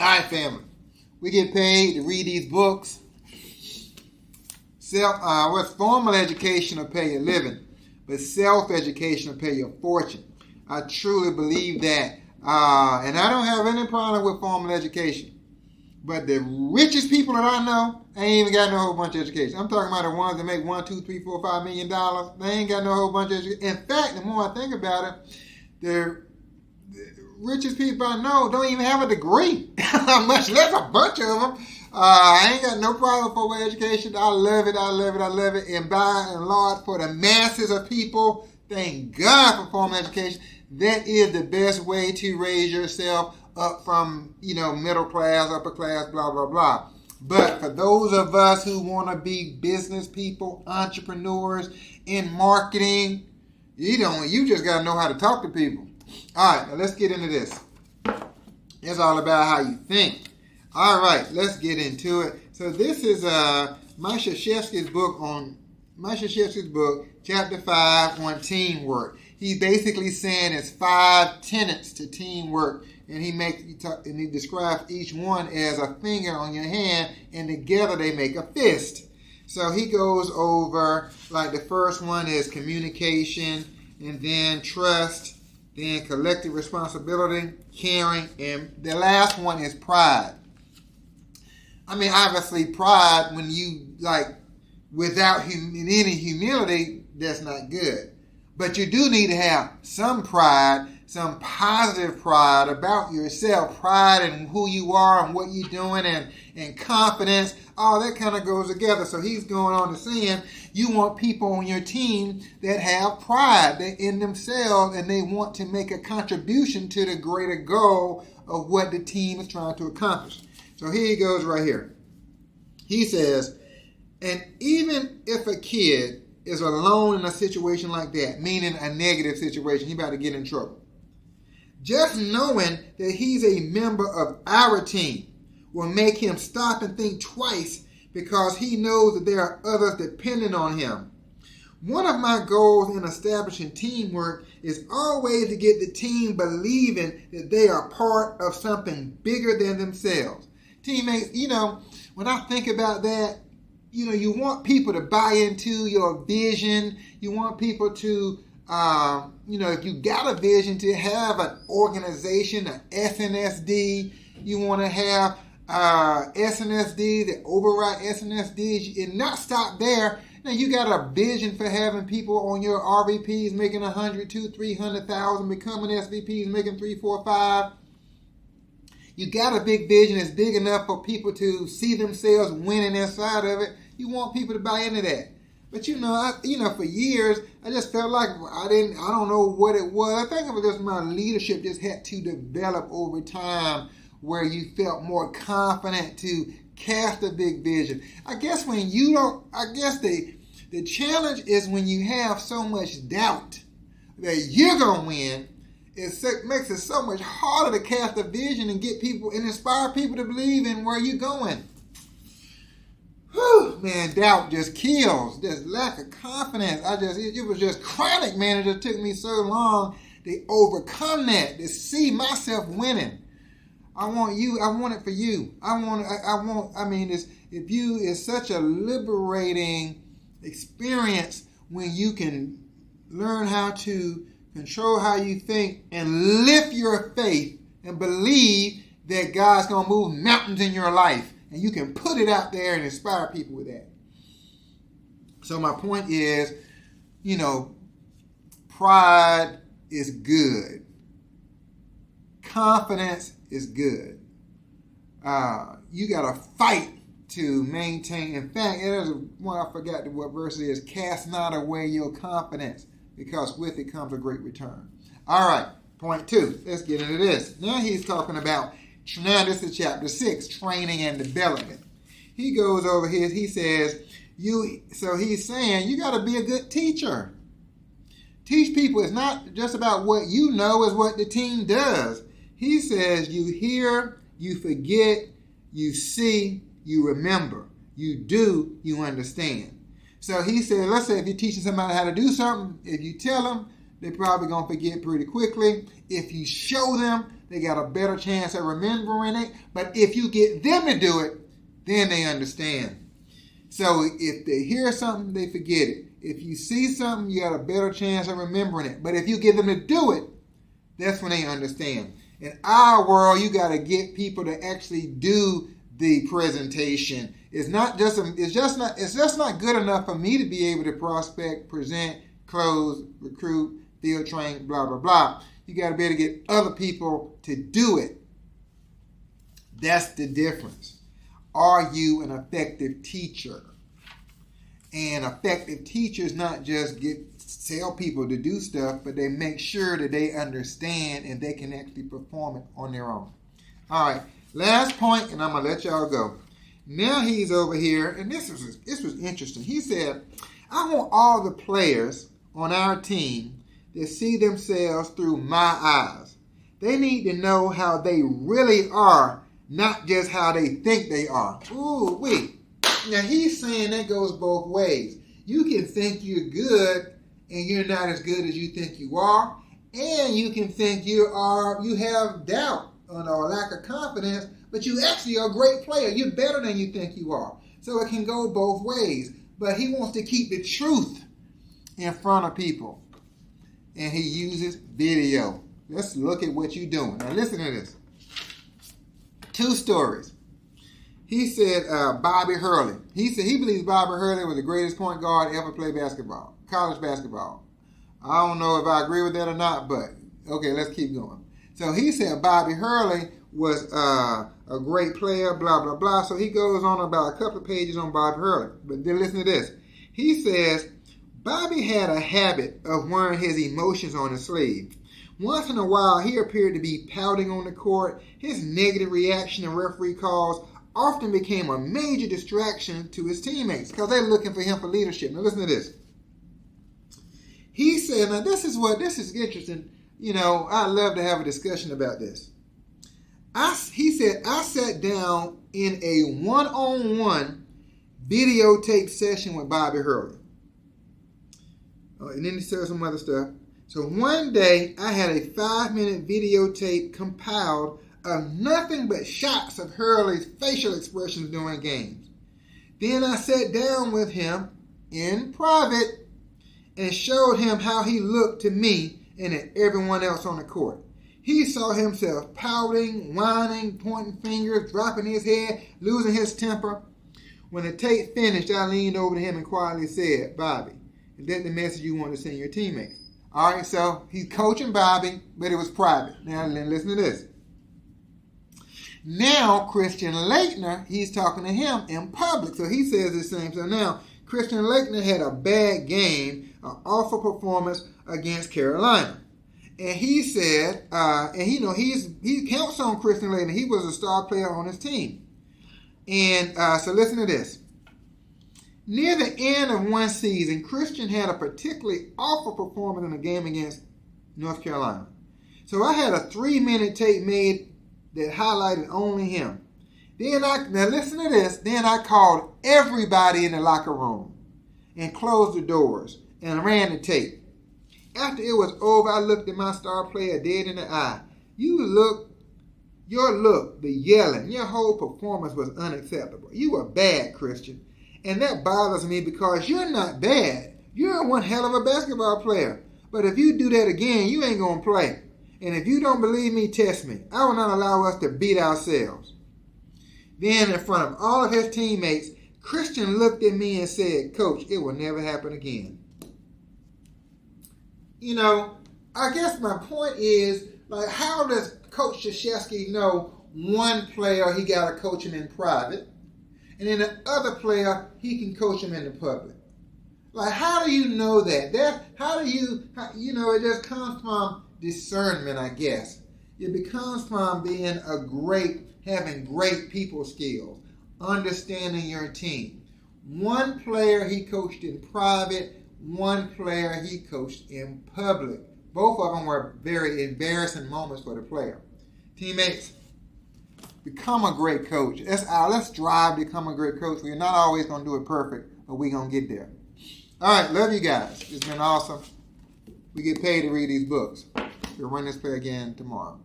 All right, family. We get paid to read these books. What's formal education will pay you a living, but self-education will pay you a fortune. I truly believe that. And I don't have any problem with formal education. But the richest people that I know ain't even got no whole bunch of education. I'm talking about the ones that make $1, $2, $3, $4, $5 million. They ain't got no whole bunch of education. In fact, the more I think about it, the richest people I know don't even have a degree, much less a bunch of them. I ain't got no problem with formal education. I love it. And by and large, for the masses of people, thank God for formal education. That is the best way to raise yourself up from, middle class, upper class, blah, blah, blah. But for those of us who want to be business people, entrepreneurs in marketing, you just got to know how to talk to people. All right, now let's get into this. It's all about how you think. All right, let's get into it. So this is Mike Krzyzewski's book, Chapter 5 on teamwork. He's basically saying it's 5 tenets to teamwork, and he describes each one as a finger on your hand, and together they make a fist. So he goes over, like the first one is communication, and then trust, then collective responsibility, caring, and the last one is pride. I mean, obviously pride, when you, without any humility, that's not good. But you do need to have some pride, some positive pride about yourself, pride in who you are and what you're doing, and confidence. All that kind of goes together. So he's going on to saying you want people on your team that have pride in themselves, and they want to make a contribution to the greater goal of what the team is trying to accomplish. So here he goes right here. He says, and even if a kid is alone in a situation like that, meaning a negative situation, he's about to get in trouble, just knowing that he's a member of our team will make him stop and think twice, because he knows that there are others depending on him. One of my goals in establishing teamwork is always to get the team believing that they are part of something bigger than themselves. Teammates, when I think about that, you want people to buy into your vision. You want people to, if you got a vision, to have an organization, an SNSD. You want to have SNSD that override SNSD, and not stop there. Now you got a vision for having people on your RVPs making 100, 200, 300,000, becoming SVPs making 3, 4, 5. You got a big vision that's big enough for people to see themselves winning inside of it. You want people to buy into that. But for years, I just felt like I don't know what it was. I think it was just my leadership just had to develop over time, where you felt more confident to cast a big vision. I guess the challenge is when you have so much doubt that you're going to win. It makes it so much harder to cast a vision and get people and inspire people to believe in where you're going. Whew, man, doubt just kills. This lack of confidence. It was just chronic, man. It just took me so long to overcome that, to see myself winning. I want it for you. It's such a liberating experience when you can learn how to control how you think and lift your faith and believe that God's going to move mountains in your life. And you can put it out there and inspire people with that. So my point is, pride is good. Confidence is good. You got to fight to maintain. In fact, there's one, I forgot what verse it is. Cast not away your confidence, because with it comes a great return. All right, point 2. Let's get into this. Now he's talking about, this is chapter 6, training and development. He goes over here, he says, he's saying you got to be a good teacher. Teach people. It's not just about what you know, it's what the team does. He says you hear, you forget, you see, you remember. You do, you understand. So he said, let's say if you're teaching somebody how to do something, if you tell them, they're probably going to forget pretty quickly. If you show them, they got a better chance of remembering it. But if you get them to do it, then they understand. So if they hear something, they forget it. If you see something, you got a better chance of remembering it. But if you get them to do it, that's when they understand. In our world, you got to get people to actually do the presentation. It's just not good enough for me to be able to prospect, present, close, recruit, field train, blah, blah, blah. You got to be able to get other people to do it. That's the difference. Are you an effective teacher? And effective teachers not just tell people to do stuff, but they make sure that they understand and they can actually perform it on their own. All right, last point, and I'm going to let y'all go. Now he's over here, and this was interesting. He said, I want all the players on our team to see themselves through my eyes. They need to know how they really are, not just how they think they are. Ooh, wait. Now, he's saying that goes both ways. You can think you're good and you're not as good as you think you are. And you can think you have doubt or lack of confidence, but you actually are a great player. You're better than you think you are. So it can go both ways. But he wants to keep the truth in front of people. And he uses video. Let's look at what you're doing. Now, listen to this. 2 stories. He said Bobby Hurley. He said he believes Bobby Hurley was the greatest point guard to ever play basketball, college basketball. I don't know if I agree with that or not, but okay, let's keep going. So he said Bobby Hurley was a great player, blah, blah, blah. So he goes on about a couple of pages on Bobby Hurley. But then listen to this. He says Bobby had a habit of wearing his emotions on his sleeve. Once in a while, he appeared to be pouting on the court. His negative reaction to referee calls often became a major distraction to his teammates because they're looking for him for leadership. Now listen to this. He said, now this is interesting. You know, I'd love to have a discussion about this. He said, I sat down in a one-on-one videotape session with Bobby Hurley. And then he said some other stuff. So one day, I had a 5-minute videotape compiled of nothing but shots of Hurley's facial expressions during games. Then I sat down with him in private and showed him how he looked to me and at everyone else on the court. He saw himself pouting, whining, pointing fingers, dropping his head, losing his temper. When the tape finished, I leaned over to him and quietly said, Bobby, is that the message you want to send your teammates? All right, so he's coaching Bobby, but it was private. Now, listen to this. Now, Christian Laettner, he's talking to him in public. So he says the same. So now, Christian Laettner had a bad game, an awful performance against Carolina. And he said, he counts on Christian Laettner. He was a star player on his team. And so listen to this. Near the end of one season, Christian had a particularly awful performance in a game against North Carolina. So I had a 3-minute tape made that highlighted only him. Now listen to this. Then I called everybody in the locker room and closed the doors and ran the tape. After it was over, I looked at my star player dead in the eye. Your look, the yelling, your whole performance was unacceptable. You were bad, Christian. And that bothers me because you're not bad. You're one hell of a basketball player. But if you do that again, you ain't going to play. And if you don't believe me, test me. I will not allow us to beat ourselves. Then in front of all of his teammates, Christian looked at me and said, Coach, it will never happen again. You know, I guess my point is, like, how does Coach Krzyzewski know one player he got to coach him in private, and then the other player he can coach him in the public? Like, how do you know that? It just comes from discernment, I guess. It comes from having great people skills, understanding your team. One player he coached in private, one player he coached in public. Both of them were very embarrassing moments for the player. Teammates, become a great coach. Let's strive to become a great coach. We're not always going to do it perfect, but we're going to get there. All right, love you guys. It's been awesome. we get paid to read these books. We'll run this play again tomorrow.